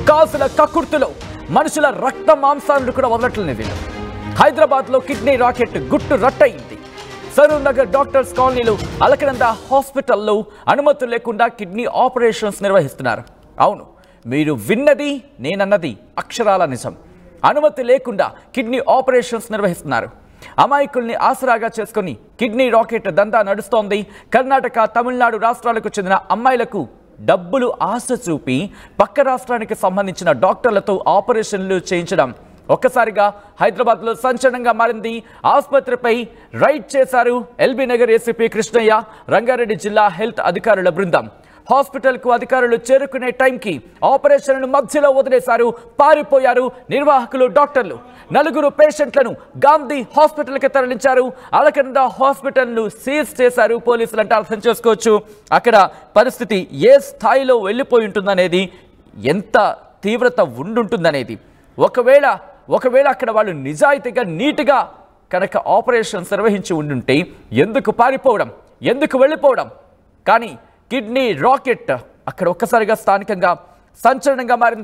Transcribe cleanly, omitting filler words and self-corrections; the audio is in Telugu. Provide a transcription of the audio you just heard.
కాసుల కక్కుర్తిలో మనుషుల రక్త మాంసాలను కూడా వదలట్లేదు వీళ్ళు. హైదరాబాద్లో కిడ్నీ రాకెట్ గుట్టు రట్టయింది. సరూర్ నగర్ డాక్టర్స్ కాలనీలో అలకనంద హాస్పిటల్లో అనుమతులు లేకుండా కిడ్నీ ఆపరేషన్స్ నిర్వహిస్తున్నారు. అవును, మీరు విన్నది నేనన్నది అక్షరాల నిజం. అనుమతి లేకుండా కిడ్నీ ఆపరేషన్స్ నిర్వహిస్తున్నారు. అమాయకుల్ని ఆసరాగా చేసుకుని కిడ్నీ రాకెట్ దందా నడుస్తోంది. కర్ణాటక, తమిళనాడు రాష్ట్రాలకు చెందిన అమ్మాయిలకు డబ్బులు ఆశ చూపి పక్క రాష్ట్రానికి సంబంధించిన డాక్టర్లతో ఆపరేషన్లు చేయించడం ఒక్కసారిగా హైదరాబాద్లో సంచలనంగా మారింది. ఆసుపత్రిపై రైడ్ చేశారు ఎల్బీ నగర్ ఏసీపీ కృష్ణయ్య, రంగారెడ్డి జిల్లా హెల్త్ అధికారుల బృందం. హాస్పిటల్కు అధికారులు చేరుకునే టైంకి ఆపరేషన్ను మధ్యలో వదిలేశారు. పారిపోయారు నిర్వాహకులు, డాక్టర్లు. 4 పేషెంట్లను గాంధీ హాస్పిటల్కి తరలించారు. అలకనంద హాస్పిటల్ను సీజ్ చేశారు పోలీసులు అంటే అర్థం చేసుకోవచ్చు అక్కడ పరిస్థితి ఏ స్థాయిలో వెళ్ళిపోయి ఉంటుందనేది, ఎంత తీవ్రత ఉండుంటుందనేది. ఒకవేళ అక్కడ వాళ్ళు నిజాయితీగా నీట్గా కనుక ఆపరేషన్స్ నిర్వహించి ఉండుంటే ఎందుకు పారిపోవడం, ఎందుకు వెళ్ళిపోవడం? కానీ కిడ్నీ రాకెట్ అక్కడ ఒక్కసారిగా స్థానికంగా సంచలనంగా మారింది.